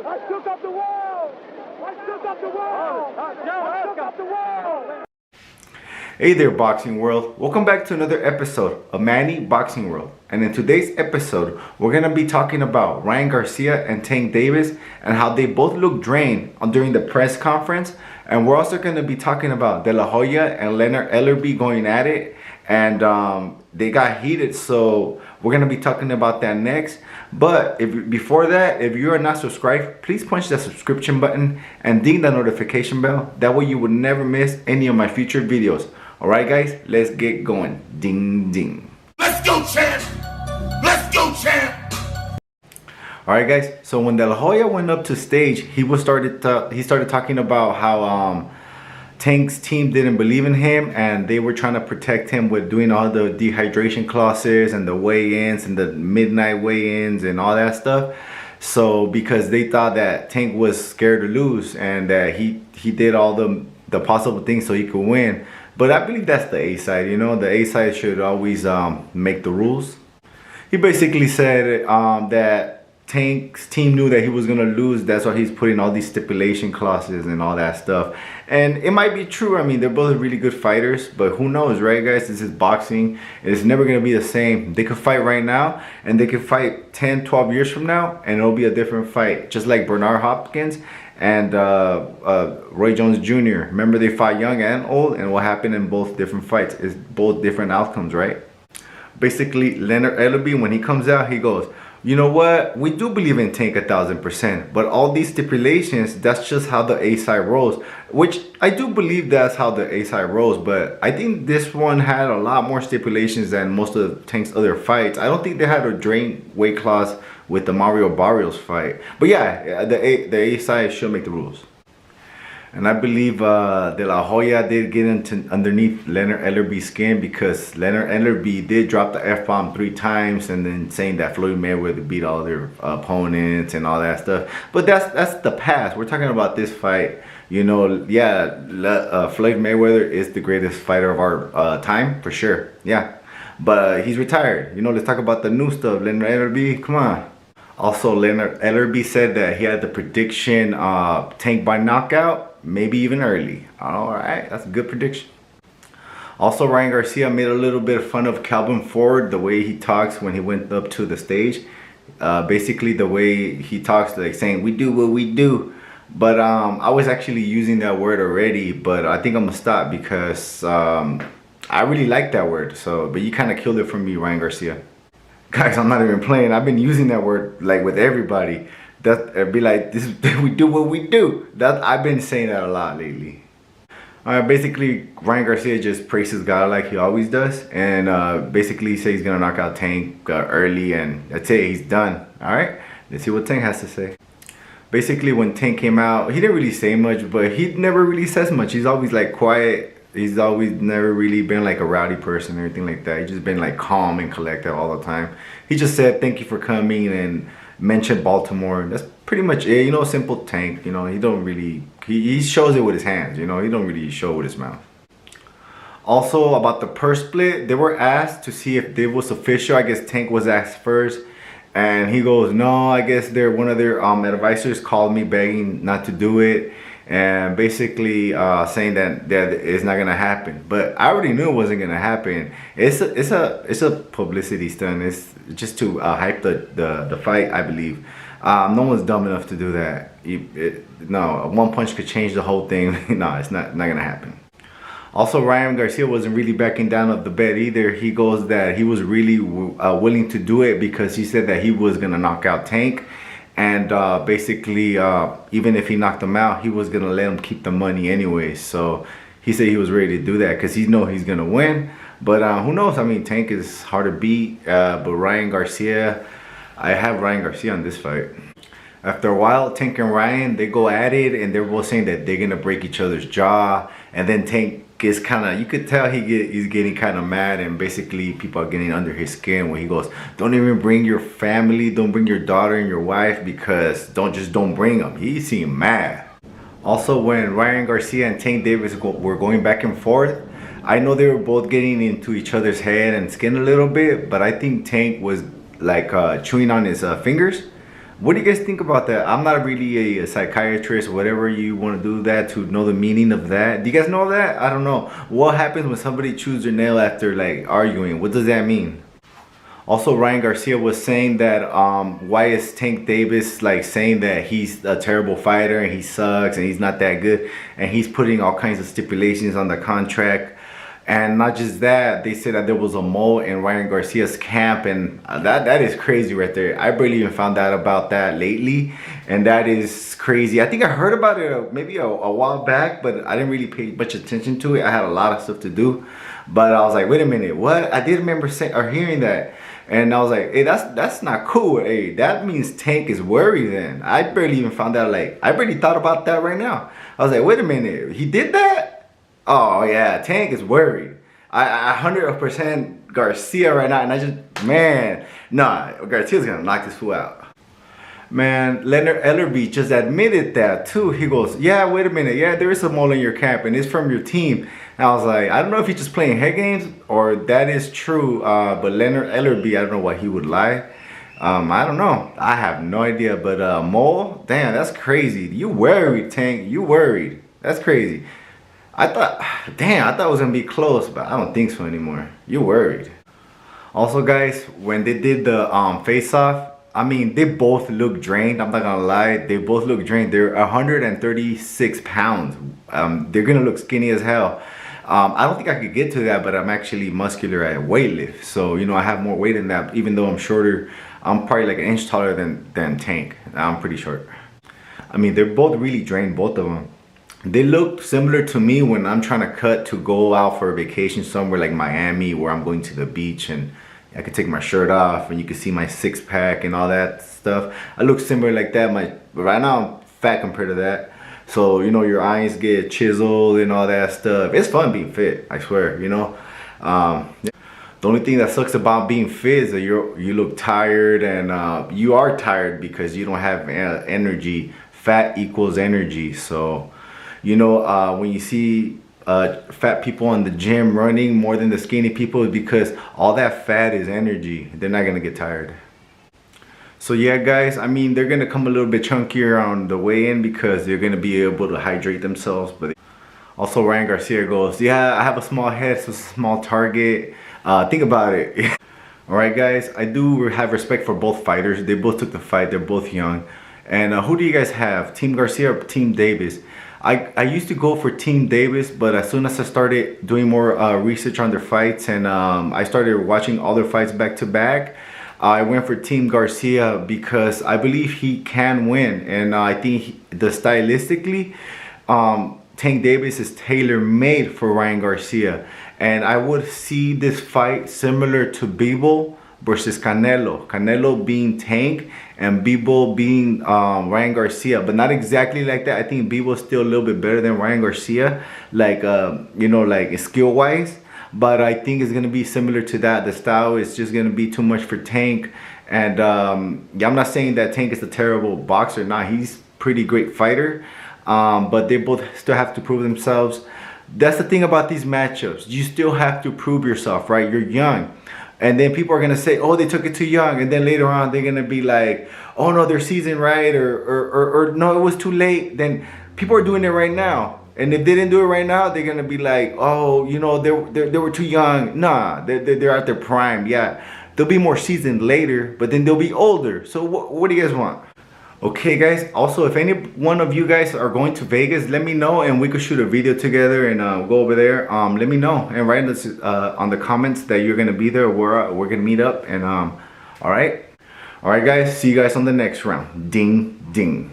I shook up the world! I shook up the world! I shook up the world! Hey there, boxing world. Welcome back to another episode of Manny Boxing World. And in today's episode, we're going to be talking about Ryan Garcia and Tank Davis and how they both look drained during the press conference. And we're also going to be talking about De La Hoya and Leonard Ellerbe going at it. And they got heated, so we're going to be talking about that next. But before that, if you are not subscribed, please punch that subscription button and ding the notification bell. That way you will never miss any of my future videos. Alright guys, let's get going. Ding ding. Let's go, champ! Let's go, champ! Alright guys, so when De La Hoya went up to stage, he started talking about how Tank's team didn't believe in him and they were trying to protect him with doing all the dehydration clauses and the weigh-ins and the midnight weigh-ins and all that stuff. So because they thought that Tank was scared to lose and that he did all the possible things so he could win. But I believe that's the A side, you know, the A side should always make the rules. He basically said that Tank's team knew that he was gonna lose. That's why he's putting all these stipulation clauses and all that stuff. And it might be true. I mean, they're both really good fighters, but who knows, right guys? This is boxing. It's never gonna be the same. They could fight right now and they could fight 10, 12 years from now and it'll be a different fight. Just like Bernard Hopkins and Roy Jones Jr. Remember, they fought young and old, and what happened in both different fights is both different outcomes, right? Basically, Leonard Ellerbe, when he comes out, he goes, you know what, we do believe in Tank 1000%, but all these stipulations, that's just how the A side rolls, which I do believe that's how the A side rolls, but I think this one had a lot more stipulations than most of Tank's other fights. I don't think they had a drain weight clause with the Mario Barrios fight, but yeah, the A side should make the rules. And I believe De La Hoya did get underneath Leonard Ellerbe's skin because Leonard Ellerbe did drop the F-bomb 3 times and then saying that Floyd Mayweather beat all their opponents and all that stuff. But that's the past. We're talking about this fight. You know, yeah, Floyd Mayweather is the greatest fighter of our time, for sure. Yeah, but he's retired. You know, let's talk about the new stuff. Leonard Ellerbe, come on. Also, Leonard Ellerbe said that he had the prediction Tank by knockout. Maybe even early. Alright, that's a good prediction. Also, Ryan Garcia made a little bit of fun of Calvin Ford, the way he talks when he went up to the stage. Basically, the way he talks, like saying, we do what we do. But I was actually using that word already, but I think I'm gonna stop because I really like that word. So, but you kind of killed it for me, Ryan Garcia. Guys, I'm not even playing. I've been using that word like with everybody. That be like, this we do what we do. That I've been saying that a lot lately. Basically, Ryan Garcia just praises God like he always does, and basically says he's gonna knock out Tank early, and that's it. He's done. All right, let's see what Tank has to say. Basically, when Tank came out, he didn't really say much, but he never really says much. He's always like quiet. He's always never really been like a rowdy person or anything like that. He's just been like calm and collected all the time. He just said thank you for coming and mentioned Baltimore. That's pretty much it. You know, simple Tank. You know, he don't really, he shows it with his hands. You know, he don't really show it with his mouth. Also, about the purse split, they were asked to see if it was official. I guess Tank was asked first, and he goes, no, I guess one of their advisors called me begging not to do it, and basically saying that it's not gonna happen. But I already knew it wasn't gonna happen. It's a publicity stunt. It's just to hype the fight, I believe. No one's dumb enough to do that. No, one punch could change the whole thing. No, it's not gonna happen. Also, Ryan Garcia wasn't really backing down of the bet either. He goes that he was really willing to do it because he said that he was gonna knock out Tank. And basically, even if he knocked him out, he was going to let him keep the money anyway. So he said he was ready to do that because he knows he's going to win. But who knows? I mean, Tank is hard to beat. But Ryan Garcia, I have Ryan Garcia on this fight. After a while, Tank and Ryan, they go at it. And they're both saying that they're going to break each other's jaw. And then Tank gets kind of, you could tell he's getting kind of mad, and basically people are getting under his skin when he goes, don't even bring your family, don't bring your daughter and your wife, because don't bring them. He seemed mad. Also, when Ryan Garcia and Tank Davis were going back and forth, I know they were both getting into each other's head and skin a little bit, but I think Tank was like chewing on his fingers. What do you guys think about that? I'm not really a psychiatrist or whatever you want to do that to know the meaning of that. Do you guys know that? I don't know. What happens when somebody chews their nail after like arguing? What does that mean? Also, Ryan Garcia was saying that why is Tank Davis like saying that he's a terrible fighter and he sucks and he's not that good, and he's putting all kinds of stipulations on the contract. And not just that, they said that there was a mole in Ryan Garcia's camp, and that is crazy right there. I barely even found out about that lately, and that is crazy. I think I heard about it maybe a while back, but I didn't really pay much attention to it. I had a lot of stuff to do, but I was like, wait a minute, what? I did remember saying or hearing that, and I was like, hey, that's not cool. Hey, that means Tank is worried. Then I barely even found out. Like, I barely thought about that right now. I was like, wait a minute, he did that? Oh yeah, Tank is worried. I 100% Garcia right now, and I just, man, nah, Garcia's gonna knock this fool out. Man, Leonard Elebe just admitted that too. He goes, yeah, wait a minute, yeah, there is a mole in your camp, and it's from your team. And I was like, I don't know if he's just playing head games or that is true, but Leonard Elebe, I don't know why he would lie. I don't know. I have no idea, but mole, damn, that's crazy. You worried, Tank? You worried? That's crazy. I thought it was gonna be close, but I don't think so anymore. You're worried. Also, guys, when they did the face-off, I mean, they both look drained. I'm not gonna lie, they both look drained. They're 136 pounds. They're gonna look skinny as hell. I don't think I could get to that, but I'm actually muscular at weightlift, so you know I have more weight than that. Even though I'm shorter, I'm probably like an inch taller than Tank. I'm pretty short. I mean, they're both really drained, both of them. They look similar to me when I'm trying to cut to go out for a vacation somewhere like Miami, where I'm going to the beach and I can take my shirt off and you can see my six-pack and all that stuff. I look similar like that. But right now I'm fat compared to that. So, you know, your eyes get chiseled and all that stuff. It's fun being fit, I swear, you know. The only thing that sucks about being fit is that you look tired, and you are tired because you don't have energy. Fat equals energy. So, you know, when you see fat people in the gym running more than the skinny people, it's because all that fat is energy. They're not gonna get tired. So yeah, guys, I mean, they're gonna come a little bit chunkier on the way in because they're gonna be able to hydrate themselves. But also, Ryan Garcia goes, yeah, I have a small head, so it's a small target. Think about it. All right, guys, I do have respect for both fighters. They both took the fight. They're both young. And who do you guys have, Team Garcia or Team Davis? I used to go for Team Davis, but as soon as I started doing more research on their fights, and I started watching all their fights back to back, I went for Team Garcia because I believe he can win. And I think stylistically, Tank Davis is tailor-made for Ryan Garcia. And I would see this fight similar to Bivol versus Canelo. Canelo being Tank and Bivol being Ryan Garcia, but not exactly like that. I think Bivol is still a little bit better than Ryan Garcia, like you know, like skill wise. But I think it's gonna be similar to that. The style is just gonna be too much for Tank. And yeah, I'm not saying that Tank is a terrible boxer. Nah, he's pretty great fighter. But they both still have to prove themselves. That's the thing about these matchups. You still have to prove yourself, right? You're young. And then people are gonna say, oh, they took it too young. And then later on, they're gonna be like, oh no, they're seasoned, right? Or no, it was too late. Then people are doing it right now. And if they didn't do it right now, they're gonna be like, oh, you know, they were too young. Nah, they're at their prime. Yeah, they'll be more seasoned later, but then they'll be older. So what do you guys want? Okay, guys, also, if any one of you guys are going to Vegas, let me know and we could shoot a video together and go over there. Let me know and write us on the comments that you're gonna be there. We're gonna meet up. And all right, guys, see you guys on the next round. Ding ding.